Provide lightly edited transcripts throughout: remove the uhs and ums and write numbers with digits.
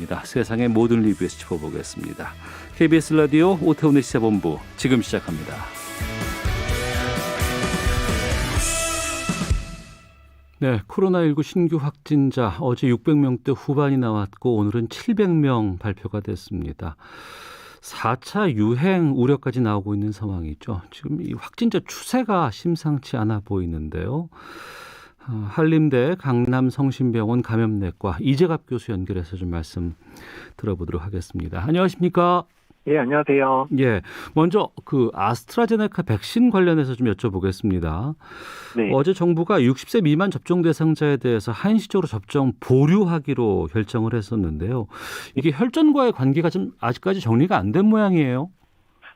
시간입니다. 세상의 모든 리뷰에서 짚어보겠습니다. KBS 라디오 오태훈의 시사본부 지금 시작합니다. 네, 코로나19 신규 확진자 어제 600명대 후반이 나왔고 오늘은 700명 발표가 됐습니다. 4차 유행 우려까지 나오고 있는 상황이죠. 지금 이 확진자 추세가 심상치 않아 보이는데요. 한림대 강남성심병원 감염내과 이재갑 교수 연결해서 좀 말씀 들어보도록 하겠습니다. 안녕하십니까? 예, 안녕하세요. 예, 먼저 그 아스트라제네카 백신 관련해서 좀 여쭤보겠습니다. 네. 어제 정부가 60세 미만 접종 대상자에 대해서 한시적으로 접종 보류하기로 결정을 했었는데요. 이게 혈전과의 관계가 좀 아직까지 정리가 안 된 모양이에요.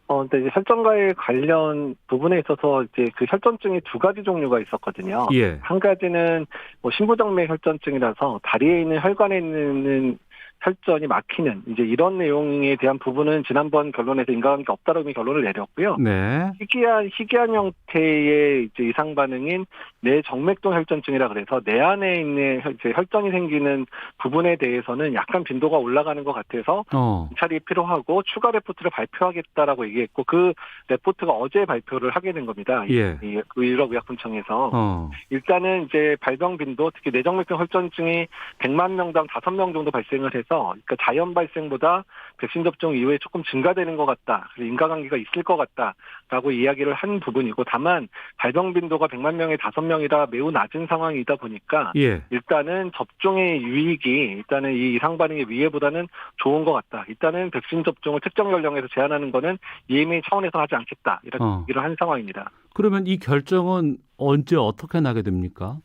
근데 이제 혈전과의 관련 부분에 있어서 이제 그 혈전증이 두 가지 종류가 있었거든요. 예. 한 가지는 뭐 심부정맥 혈전증이라서 다리에 있는 혈관에 있는 혈전이 막히는 이제 이런 내용에 대한 부분은 지난번 결론에서 인과관계가 없다라고 결론을 내렸고요. 네. 희귀한 형태의 이제 이상 반응인 뇌정맥동 혈전증이라 그래서 뇌 안에 있는 이제 혈전이 생기는 부분에 대해서는 약간 빈도가 올라가는 것 같아서 검찰이 필요하고 추가 레포트를 발표하겠다라고 얘기했고 그 레포트가 어제 발표를 하게 된 겁니다. 예. 의료의약품청에서 일단은 이제 발병 빈도 특히 뇌정맥동 혈전증이 100만 명당 5명 정도 발생을 해서 그러니까 자연 발생보다 백신 접종 이후에 조금 증가되는 것 같다. 그래서 인과관계가 있을 것 같다라고 이야기를 한 부분이고 다만 발병 빈도가 100만 명에 5명이라 매우 낮은 상황이다 보니까 예. 일단은 접종의 유익이 일단은 이 이상 반응의 위해보다는 좋은 것 같다. 일단은 백신 접종을 특정 연령에서 제한하는 거는 EMA 차원에서 하지 않겠다. 이런 얘기를 한 상황입니다. 그러면 이 결정은 언제 어떻게 나게 됩니까?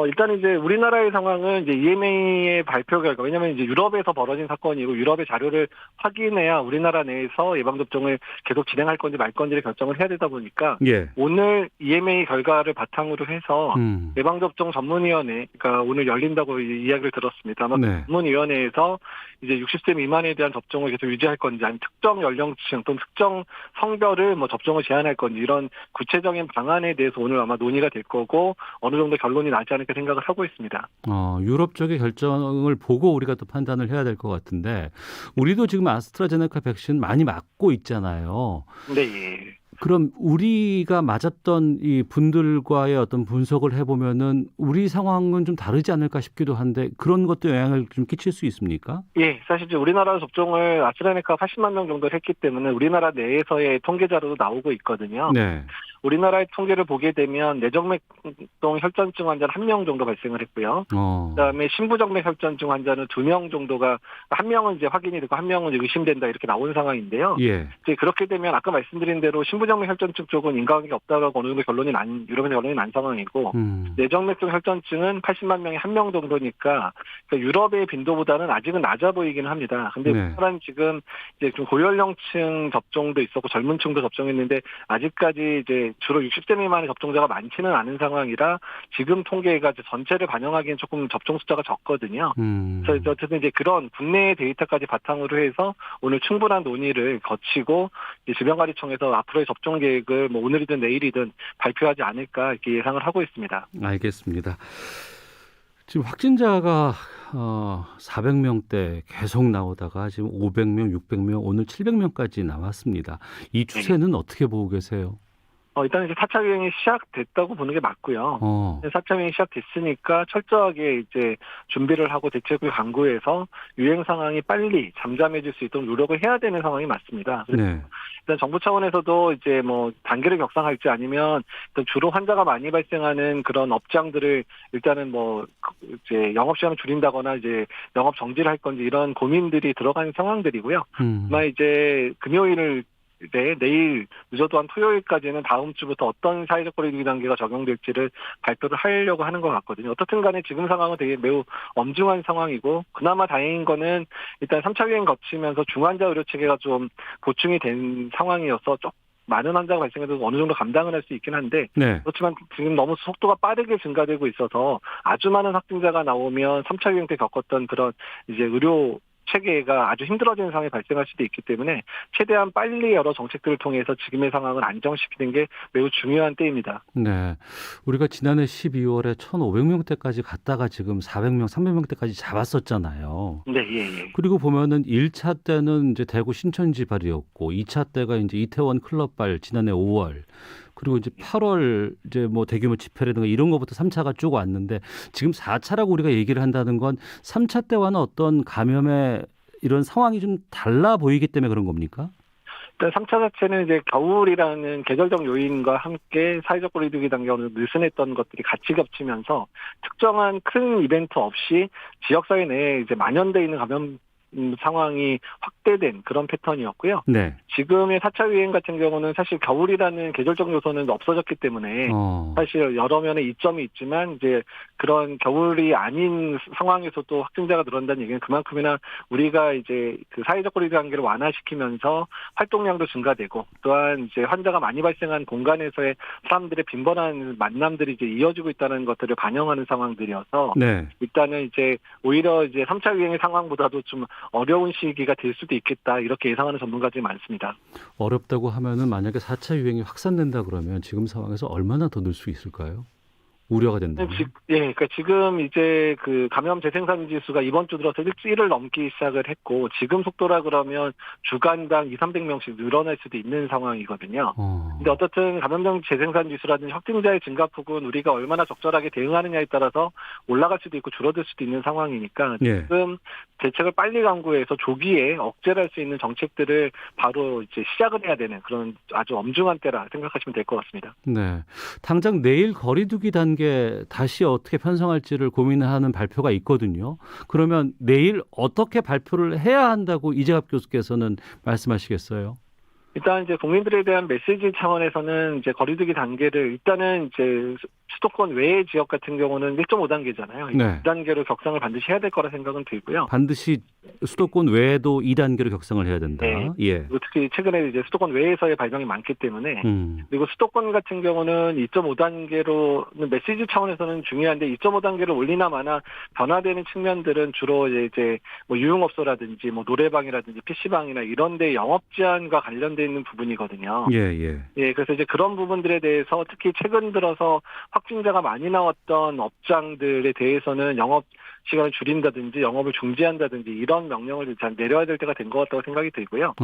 일단 이제 우리나라의 상황은 이제 EMA의 발표 결과, 왜냐면 이제 유럽에서 벌어진 사건이고 유럽의 자료를 확인해야 우리나라 내에서 예방접종을 계속 진행할 건지 말 건지를 결정을 해야 되다 보니까 예. 오늘 EMA 결과를 바탕으로 해서 예방접종 전문위원회, 그러니까 오늘 열린다고 이야기를 들었습니다. 아마 네. 전문위원회에서 이제 60세 미만에 대한 접종을 계속 유지할 건지 아니면 특정 연령층 또는 특정 성별을 뭐 접종을 제한할 건지 이런 구체적인 방안에 대해서 오늘 아마 논의가 될 거고 어느 정도 결론이 나지 않을까 생각을 하고 있습니다. 유럽 쪽의 결정을 보고 우리가 또 판단을 해야 될 것 같은데 우리도 지금 아스트라제네카 백신 많이 맞고 있잖아요. 네. 그럼 우리가 맞았던 이 분들과의 어떤 분석을 해보면은 우리 상황은 좀 다르지 않을까 싶기도 한데 그런 것도 영향을 좀 끼칠 수 있습니까? 예, 사실 이제 우리나라 접종을 아스트라제네카 80만 명 정도 했기 때문에 우리나라 내에서의 통계 자료도 나오고 있거든요. 네. 우리나라의 통계를 보게 되면 뇌정맥동 혈전증 환자는 1명 정도 발생을 했고요. 그다음에 심부정맥 혈전증 환자는 2명 정도가 1명은 이제 확인이 되고 1명은 의심된다 이렇게 나온 상황인데요. 예. 이제 그렇게 되면 아까 말씀드린 대로 심부정맥 혈전증 쪽은 인과관계가 없다라고 어느 정도 유럽의 결론이 난 상황이고 뇌정맥동 혈전증은 80만 명에 1명 정도니까 그러니까 유럽의 빈도보다는 아직은 낮아 보이기는 합니다. 근데 우리나라는 지금 이제 좀 고연령층 접종도 있었고 젊은층도 접종했는데 아직까지 이제 주로 60세 미만의 접종자가 많지는 않은 상황이라 지금 통계가 전체를 반영하기엔 조금 접종 숫자가 적거든요. 그래서 어쨌든 이제 그런 국내 데이터까지 바탕으로 해서 오늘 충분한 논의를 거치고 질병관리청에서 앞으로의 접종 계획을 뭐 오늘이든 내일이든 발표하지 않을까 이렇게 예상을 하고 있습니다. 알겠습니다. 지금 확진자가 400명대 계속 나오다가 지금 500명, 600명, 오늘 700명까지 나왔습니다. 이 추세는 어떻게 보고 계세요? 일단 이제 4차 유행이 시작됐다고 보는 게 맞고요. 4차 유행이 시작됐으니까 철저하게 이제 준비를 하고 대책을 강구해서 유행 상황이 빨리 잠잠해질 수 있도록 노력을 해야 되는 상황이 맞습니다. 그래서 일단 정부 차원에서도 이제 뭐 단계를 격상할지 아니면 주로 환자가 많이 발생하는 그런 업장들을 일단은 뭐 이제 영업 시간을 줄인다거나 이제 영업 정지를 할 건지 이런 고민들이 들어가는 상황들이고요. 아마 이제 금요일을 내일 늦어도 한 토요일까지는 다음 주부터 어떤 사회적 거리두기 단계가 적용될지를 발표를 하려고 하는 것 같거든요. 어떻든 간에 지금 상황은 되게 매우 엄중한 상황이고 그나마 다행인 거는 일단 3차 유행 거치면서 중환자 의료 체계가 좀 보충이 된 상황이어서 좀 많은 환자가 발생해도 어느 정도 감당을 할 수 있긴 한데 그렇지만 지금 너무 속도가 빠르게 증가되고 있어서 아주 많은 확진자가 나오면 3차 유행 때 겪었던 그런 이제 의료 체계가 아주 힘들어지는 상황이 발생할 수도 있기 때문에 최대한 빨리 여러 정책들을 통해서 지금의 상황을 안정시키는 게 매우 중요한 때입니다. 네. 우리가 지난해 12월에 1,500명대까지 갔다가 지금 400명, 300명대까지 잡았었잖아요. 네, 예. 그리고 보면은 1차 때는 이제 대구 신천지 발이었고 2차 때가 이제 이태원 클럽발 지난해 5월 그리고 이제 8월 이제 뭐 대규모 집회라든가 이런 거부터 3차가 쭉 왔는데 지금 4차라고 우리가 얘기를 한다는 건 3차 때와는 어떤 감염의 이런 상황이 좀 달라 보이기 때문에 그런 겁니까? 일단 3차 자체는 이제 겨울이라는 계절적 요인과 함께 사회적 거리두기 단계가 느슨했던 것들이 같이 겹치면서 특정한 큰 이벤트 없이 지역사회 내에 이제 만연돼 있는 감염 상황이 확대된 그런 패턴이었고요. 네. 지금의 4차 유행 같은 경우는 사실 겨울이라는 계절적 요소는 없어졌기 때문에 사실 여러 면의 이점이 있지만 이제 그런 겨울이 아닌 상황에서도 확진자가 늘어난다는 얘기는 그만큼이나 우리가 이제 그 사회적 거리두기 단계를 완화시키면서 활동량도 증가되고 또한 이제 환자가 많이 발생한 공간에서의 사람들의 빈번한 만남들이 이제 이어지고 있다는 것들을 반영하는 상황들이어서 네. 일단은 이제 오히려 이제 3차 유행의 상황보다도 좀 어려운 시기가 될 수도 있겠다 이렇게 예상하는 전문가들이 많습니다. 어렵다고 하면은 만약에 4차 유행이 확산된다 그러면 지금 상황에서 얼마나 더 늘 수 있을까요? 우려가 된다면. 그러니까 지금 이제 그 감염 재생산 지수가 이번 주 들어서 1을 넘기 시작을 했고 지금 속도라 그러면 주간당 200~300명씩 늘어날 수도 있는 상황이거든요. 근데 어떻든 감염병 재생산 지수라든지 확진자의 증가폭은 우리가 얼마나 적절하게 대응하느냐에 따라서 올라갈 수도 있고 줄어들 수도 있는 상황이니까 지금 대책을 빨리 강구해서 조기에 억제를 할 수 있는 정책들을 바로 이제 시작을 해야 되는 그런 아주 엄중한 때라 생각하시면 될 것 같습니다. 네. 당장 내일 거리두기 단계 다시 어떻게 편성할지를 고민하는 발표가 있거든요. 그러면 내일 어떻게 발표를 해야 한다고 이재갑 교수께서는 말씀하시겠어요? 일단 이제 국민들에 대한 메시지 차원에서는 이제 거리두기 단계를 일단은 이제 수도권 외의 지역 같은 경우는 1.5단계잖아요. 네. 2단계로 격상을 반드시 해야 될 거라 생각은 들고요. 반드시 수도권 외에도 2단계로 격상을 해야 된다. 네. 예. 특히 최근에 이제 수도권 외에서의 발병이 많기 때문에 그리고 수도권 같은 경우는 2.5단계로는 메시지 차원에서는 중요한데 2.5단계를 올리나 마나 변화되는 측면들은 주로 이제 뭐 유흥업소라든지 뭐 노래방이라든지 PC방이나 이런 데 영업 제한과 관련돼 있는 부분이거든요. 예. 그래서 이제 그런 부분들에 대해서 특히 최근 들어서 확진자가 많이 나왔던 업장들에 대해서는 영업 시간을 줄인다든지 영업을 중지한다든지 이런 명령을 일단 내려야 될 때가 된 것 같다고 생각이 들고요.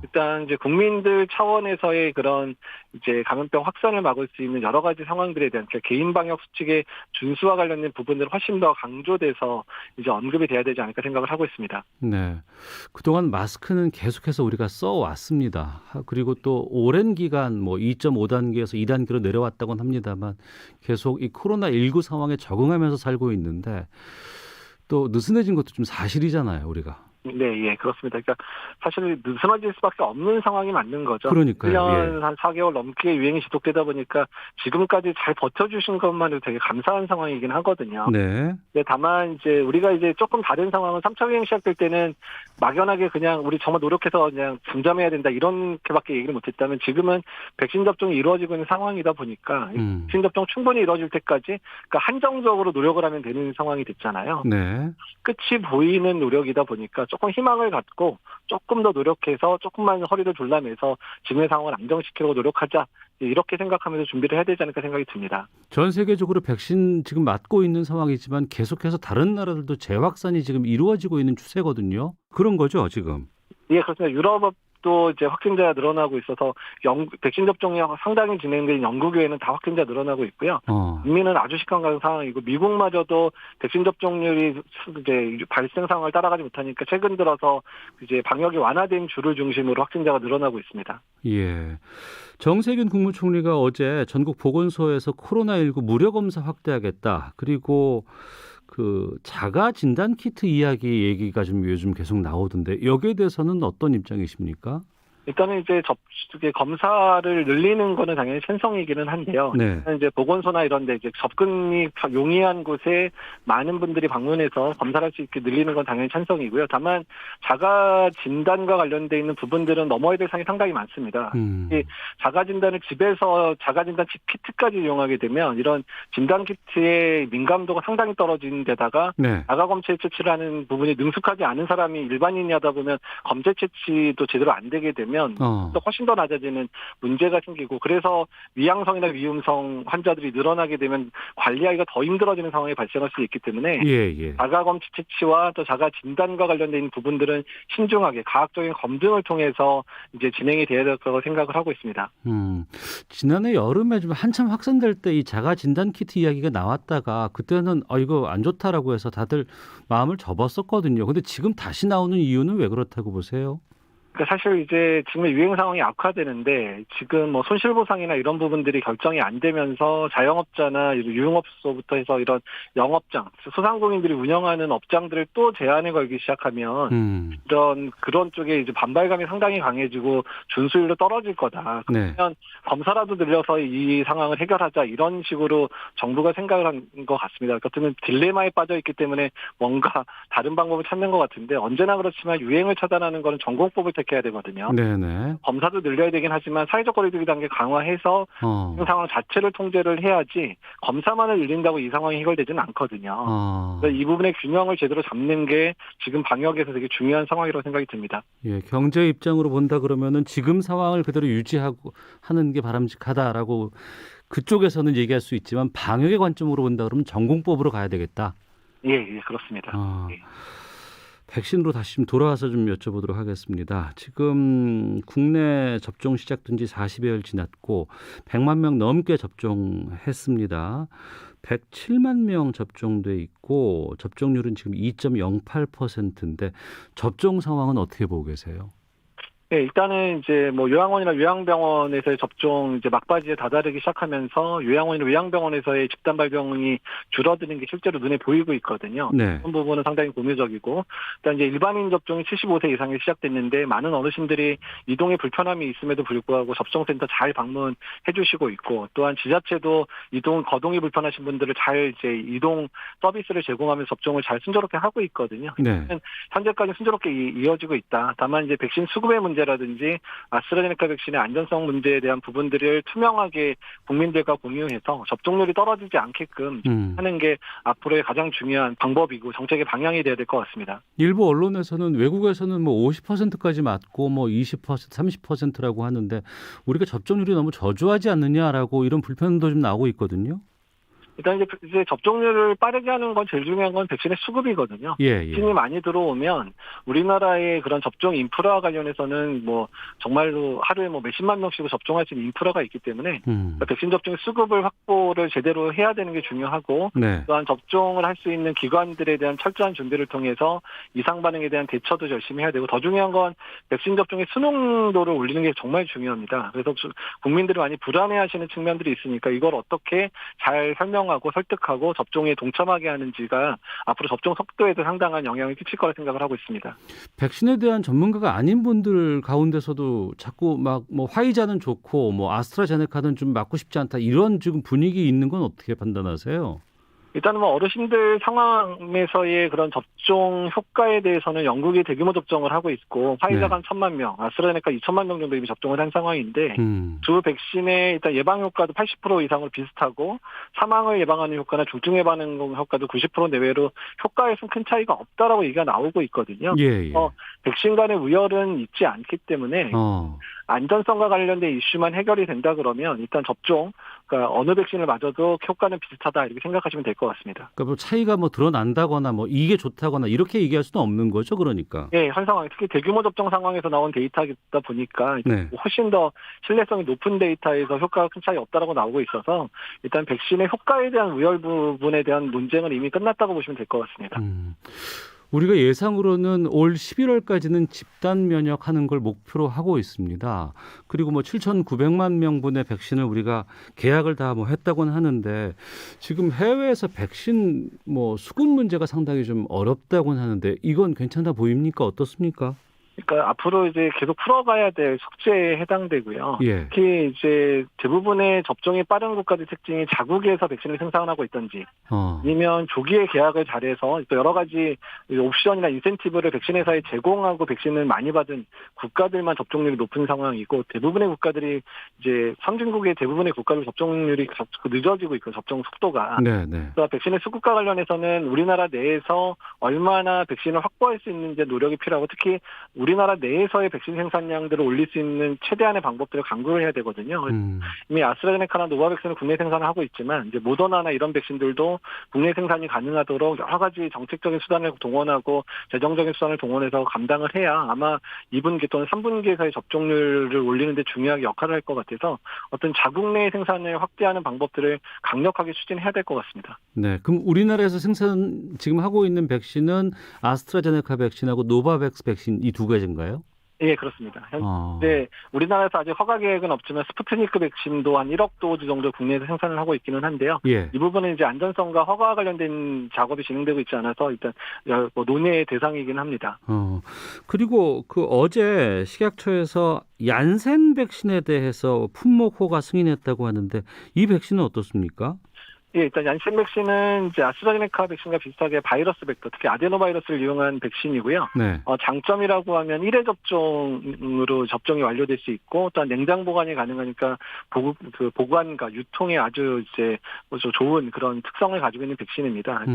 일단 이제 국민들 차원에서의 그런 이제 감염병 확산을 막을 수 있는 여러 가지 상황들에 대한 개인 방역 수칙의 준수와 관련된 부분들을 훨씬 더 강조돼서 이제 언급이 돼야 되지 않을까 생각을 하고 있습니다. 네. 그동안 마스크는 계속해서 우리가 써왔습니다. 그리고 또 오랜 기간 뭐 2.5단계에서 2단계로 내려왔다고는 합니다만 계속 이 코로나19 상황에 적응하면서 살고 있는데 또 느슨해진 것도 좀 사실이잖아요, 우리가. 네, 그렇습니다. 그러니까 사실 느슨해질 수밖에 없는 상황이 맞는 거죠. 그러니까요. 1년 한 4개월 넘게 유행이 지속되다 보니까 지금까지 잘 버텨주신 것만으로 되게 감사한 상황이긴 하거든요. 네. 다만 이제 우리가 이제 조금 다른 상황은 3차 유행 시작될 때는 막연하게 그냥 우리 정말 노력해서 그냥 잠잠해야 된다 이렇게밖에 얘기를 못했다면 지금은 백신 접종이 이루어지고 있는 상황이다 보니까 백신 접종 충분히 이루어질 때까지 그러니까 한정적으로 노력을 하면 되는 상황이 됐잖아요. 네. 끝이 보이는 노력이다 보니까 조금 희망을 갖고 조금 더 노력해서 조금만 허리를 졸라매서 지금의 상황을 안정시키려고 노력하자 이렇게 생각하면서 준비를 해야 되지 않을까 생각이 듭니다. 전 세계적으로 백신 지금 맞고 있는 상황이지만 계속해서 다른 나라들도 재확산이 지금 이루어지고 있는 추세거든요. 그런 거죠 지금. 예, 그렇습니다. 유럽도 이제 확진자가 늘어나고 있어서 백신 접종이 상당히 진행된 영국 외에는 다 확진자 늘어나고 있고요. 북미는 아주 심각한 상황이고 미국마저도 백신 접종률이 이제 발생 상황을 따라가지 못하니까 최근 들어서 이제 방역이 완화된 주를 중심으로 확진자가 늘어나고 있습니다. 예. 정세균 국무총리가 어제 전국 보건소에서 코로나19 무료 검사 확대하겠다. 그리고 그 자가 진단 키트 이야기 얘기가 좀 요즘 계속 나오던데 여기에 대해서는 어떤 입장이십니까? 일단은 이제 검사를 늘리는 거는 당연히 찬성이기는 한데요. 네. 이제 보건소나 이런 데 이제 접근이 용이한 곳에 많은 분들이 방문해서 검사를 할 수 있게 늘리는 건 당연히 찬성이고요. 다만 자가 진단과 관련돼 있는 부분들은 넘어야 될 사항이 상당히 많습니다. 이 자가 진단을 집에서 자가 진단 키트까지 이용하게 되면 이런 진단 키트의 민감도가 상당히 떨어진 데다가 네. 자가 검체 채취라는 부분이 능숙하지 않은 사람이 일반인이 하다 보면 검체 채취도 제대로 안 되게 되면 훨씬 더 낮아지는 문제가 생기고, 그래서 위양성이나 위음성 환자들이 늘어나게 되면 관리하기가 더 힘들어지는 상황이 발생할 수 있기 때문에 자가 검체 채취와 또 자가 진단과 관련된 있는 부분들은 신중하게 과학적인 검증을 통해서 이제 진행이 돼야 될 거라고 생각을 하고 있습니다. 지난해 여름에 좀 한참 확산될 때 이 자가 진단 키트 이야기가 나왔다가 그때는 이거 안 좋다라고 해서 다들 마음을 접었었거든요. 근데 지금 다시 나오는 이유는 왜 그렇다고 보세요? 그러니까 사실 이제 지금의 유행 상황이 악화되는데, 지금 뭐 손실보상이나 이런 부분들이 결정이 안 되면서 자영업자나 유흥업소부터 해서 이런 영업장, 소상공인들이 운영하는 업장들을 또 제한에 걸기 시작하면 그런 쪽에 이제 반발감이 상당히 강해지고 준수율도 떨어질 거다. 그러면 검사라도 늘려서 이 상황을 해결하자, 이런 식으로 정부가 생각을 한 것 같습니다. 그렇다면 딜레마에 빠져 있기 때문에 뭔가 다른 방법을 찾는 것 같은데, 언제나 그렇지만 유행을 차단하는 것은 전공법을 해야 되거든요. 네네. 검사도 늘려야 되긴 하지만 사회적 거리두기 단계 강화해서 이 상황 자체를 통제를 해야지 검사만을 늘린다고 이 상황이 해결되지는 않거든요. 그래서 이 부분의 균형을 제대로 잡는 게 지금 방역에서 되게 중요한 상황이라고 생각이 듭니다. 예, 경제 입장으로 본다 그러면은 지금 상황을 그대로 유지하고 하는 게 바람직하다라고 그쪽에서는 얘기할 수 있지만, 방역의 관점으로 본다 그러면 전공법으로 가야 되겠다. 예, 그렇습니다. 예. 백신으로 다시 좀 돌아와서 좀 여쭤보도록 하겠습니다. 지금 국내 접종 시작된 지 40여일 지났고 100만 명 넘게 접종했습니다. 107만 명 접종돼 있고 접종률은 지금 2.08%인데 접종 상황은 어떻게 보고 계세요? 네, 일단은 이제 뭐 요양원이나 요양병원에서의 접종 이제 막바지에 다다르기 시작하면서 요양원이나 요양병원에서의 집단 발병이 줄어드는 게 실제로 눈에 보이고 있거든요. 네. 그런 부분은 상당히 고무적이고, 일단 이제 일반인 접종이 75세 이상에 시작됐는데 많은 어르신들이 이동에 불편함이 있음에도 불구하고 접종센터 잘 방문해 주시고 있고, 또한 지자체도 거동이 불편하신 분들을 잘 이제 이동 서비스를 제공하면서 접종을 잘 순조롭게 하고 있거든요. 네. 현재까지 순조롭게 이어지고 있다. 다만 이제 백신 수급의 문제라든지 아스트라제네카 백신의 안전성 문제에 대한 부분들을 투명하게 국민들과 공유해서 접종률이 떨어지지 않게끔 하는 게 앞으로의 가장 중요한 방법이고 정책의 방향이 돼야 될 것 같습니다. 일부 언론에서는 외국에서는 뭐 50%까지 맞고 뭐 20%, 30%라고 하는데 우리가 접종률이 너무 저조하지 않느냐라고 이런 불편도 좀 나오고 있거든요. 일단 이제 접종률을 빠르게 하는 건 제일 중요한 건 백신의 수급이거든요. 백신이 많이 들어오면 우리나라의 그런 접종 인프라 관련해서는 뭐 정말로 하루에 뭐 몇십만 명씩 접종할 수 있는 인프라가 있기 때문에 백신 접종 수급을 확보를 제대로 해야 되는 게 중요하고, 또한 접종을 할 수 있는 기관들에 대한 철저한 준비를 통해서 이상 반응에 대한 대처도 열심히 해야 되고, 더 중요한 건 백신 접종의 수능도를 올리는 게 정말 중요합니다. 그래서 국민들이 많이 불안해하시는 측면들이 있으니까 이걸 어떻게 잘 하고 설득하고 접종에 동참하게 하는지가 앞으로 접종 속도에도 상당한 영향을 끼칠 거라 생각을 하고 있습니다. 백신에 대한 전문가가 아닌 분들 가운데서도 자꾸 막 뭐 화이자는 좋고 뭐 아스트라제네카는 좀 맞고 싶지 않다, 이런 지금 분위기 있는 건 어떻게 판단하세요? 일단은 뭐 어르신들 상황에서의 그런 접종 효과에 대해서는 영국이 대규모 접종을 하고 있고, 화이자가 한 1,000만 명, 아스트라제네카 2,000만 명 정도 이미 접종을 한 상황인데, 두 백신의 일단 예방 효과도 80% 이상으로 비슷하고, 사망을 예방하는 효과나 중증 예방 효과도 90% 내외로 효과에서는 큰 차이가 없다라고 얘기가 나오고 있거든요. 백신 간의 우열은 있지 않기 때문에 안전성과 관련된 이슈만 해결이 된다 그러면 일단 접종, 그러니까 어느 백신을 맞아도 효과는 비슷하다, 이렇게 생각하시면 될 것 같습니다. 그러니까 뭐 차이가 뭐 드러난다거나 뭐 이게 좋다거나 이렇게 얘기할 수는 없는 거죠, 그러니까. 네, 현 상황, 특히 대규모 접종 상황에서 나온 데이터다 보니까 훨씬 더 신뢰성이 높은 데이터에서 효과가 큰 차이 없다라고 나오고 있어서 일단 백신의 효과에 대한 우열 부분에 대한 논쟁은 이미 끝났다고 보시면 될 것 같습니다. 우리가 예상으로는 올 11월까지는 집단 면역하는 걸 목표로 하고 있습니다. 그리고 뭐 7,900만 명분의 백신을 우리가 계약을 다 뭐 했다고는 하는데, 지금 해외에서 백신 뭐 수급 문제가 상당히 좀 어렵다고는 하는데 이건 괜찮아 보입니까? 어떻습니까? 그러니까 앞으로 이제 계속 풀어가야 될 숙제에 해당되고요. 예. 특히 이제 대부분의 접종이 빠른 국가들 특징이 자국에서 백신을 생산하고 있던지, 아니면 조기에 계약을 잘해서 또 여러 가지 옵션이나 인센티브를 백신 회사에 제공하고 백신을 많이 받은 국가들만 접종률이 높은 상황이고, 대부분의 국가들이 이제 선진국의 대부분의 국가들 접종률이 늦어지고 있고, 접종 속도가. 네. 그래서 백신의 수급과 관련해서는 우리나라 내에서 얼마나 백신을 확보할 수 있는지 노력이 필요하고, 특히 우리나라 내에서의 백신 생산량들을 올릴 수 있는 최대한의 방법들을 강구를 해야 되거든요. 이미 아스트라제네카나 노바백신을 국내 생산을 하고 있지만, 이제 모더나나 이런 백신들도 국내 생산이 가능하도록 여러 가지 정책적인 수단을 동원하고 재정적인 수단을 동원해서 감당을 해야 아마 2분기 또는 3분기에서의 접종률을 올리는 데 중요하게 역할을 할 것 같아서 어떤 자국 내 생산을 확대하는 방법들을 강력하게 추진해야 될 것 같습니다. 네, 그럼 우리나라에서 생산 지금 하고 있는 백신은 아스트라제네카 백신하고 노바백스 백신 이 두 가지인가요? 예, 그렇습니다. 현재 우리나라에서 아직 허가 계획은 없지만 스푸트니크 백신도 한 1억 도즈 정도 국내에서 생산을 하고 있기는 한데요. 예. 이 부분은 이제 안전성과 허가와 관련된 작업이 진행되고 있지 않아서 일단 논의의 대상이긴 합니다. 그리고 어제 식약처에서 얀센 백신에 대해서 품목 허가 승인했다고 하는데 이 백신은 어떻습니까? 예, 일단 얀센 백신은 이제 아스트라제네카 백신과 비슷하게 바이러스 벡터, 특히 아데노바이러스를 이용한 백신이고요. 네. 장점이라고 하면 1회 접종으로 접종이 완료될 수 있고, 또한 냉장 보관이 가능하니까 보관과 유통에 아주 이제 좋은 그런 특성을 가지고 있는 백신입니다.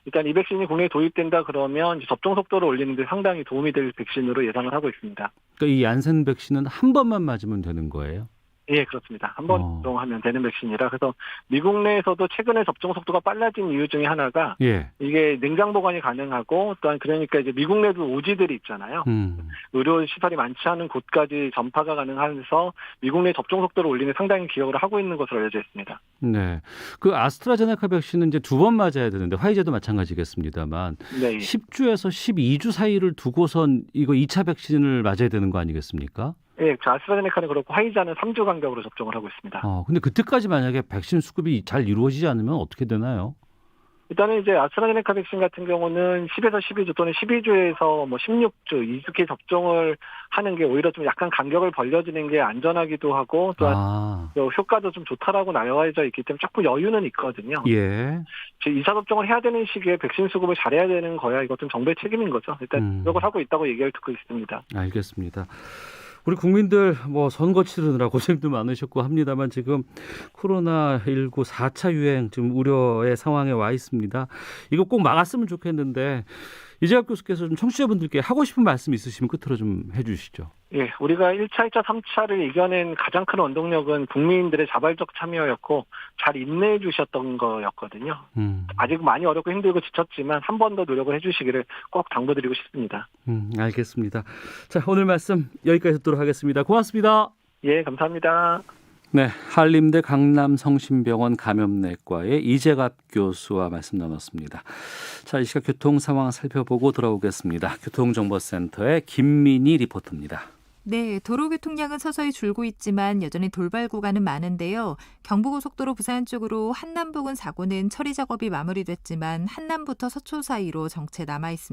일단 이 백신이 국내에 도입된다 그러면 이제 접종 속도를 올리는 데 상당히 도움이 될 백신으로 예상을 하고 있습니다. 그러니까 이 얀센 백신은 한 번만 맞으면 되는 거예요? 예, 그렇습니다. 한 번 접종하면 되는 백신이라. 그래서 미국 내에서도 최근에 접종 속도가 빨라진 이유 중에 하나가 이게 냉장 보관이 가능하고, 또한 그러니까 이제 미국 내도 오지들이 있잖아요. 의료 시설이 많지 않은 곳까지 전파가 가능해서 미국 내 접종 속도를 올리는 상당히 기여를 하고 있는 것으로 알려져 있습니다. 네. 그 아스트라제네카 백신은 이제 2번 맞아야 되는데 화이자도 마찬가지겠습니다만 10주에서 12주 사이를 두고선 이거 2차 백신을 맞아야 되는 거 아니겠습니까? 예, 아스트라제네카는 그렇고 화이자는 3주 간격으로 접종을 하고 있습니다. 근데 그때까지 만약에 백신 수급이 잘 이루어지지 않으면 어떻게 되나요? 일단은 이제 아스트라제네카 백신 같은 경우는 10에서 12주 또는 12주에서 16주 이렇게 접종을 하는 게 오히려 좀 약간 간격을 벌려지는 게 안전하기도 하고, 또한 효과도 좀 좋다라고 나와져 있기 때문에 조금 여유는 있거든요. 예. 2차 접종을 해야 되는 시기에 백신 수급을 잘해야 되는 거야. 이것은 정부의 책임인 거죠. 일단 노력을 하고 있다고 얘기를 듣고 있습니다. 알겠습니다. 우리 국민들 선거 치르느라 고생도 많으셨고 합니다만 지금 코로나19 4차 유행 지금 우려의 상황에 와 있습니다. 이거 꼭 막았으면 좋겠는데 이재학 교수께서 좀 청취자분들께 하고 싶은 말씀 있으시면 끝으로 좀 해주시죠. 예, 우리가 1차, 2차, 3차를 이겨낸 가장 큰 원동력은 국민들의 자발적 참여였고 잘 인내해 주셨던 거였거든요. 아직 많이 어렵고 힘들고 지쳤지만 한 번 더 노력을 해주시기를 꼭 당부드리고 싶습니다. 알겠습니다. 자, 오늘 말씀 여기까지 듣도록 하겠습니다. 고맙습니다. 예, 감사합니다. 네, 한림대 강남성심병원 감염내과의 이재갑 교수와 말씀 나눴습니다. 자, 이 시각 교통 상황 살펴보고 돌아오겠습니다. 교통정보센터의 김민희 리포터입니다. 네, 도로 교통량은 서서히 줄고 있지만 여전히 돌발 구간은 많은데요. 경부고속도로 부산 쪽으로 한남 부근 사고는 처리 작업이 마무리됐지만 한남부터 서초 사이로 정체 남아 있습니다.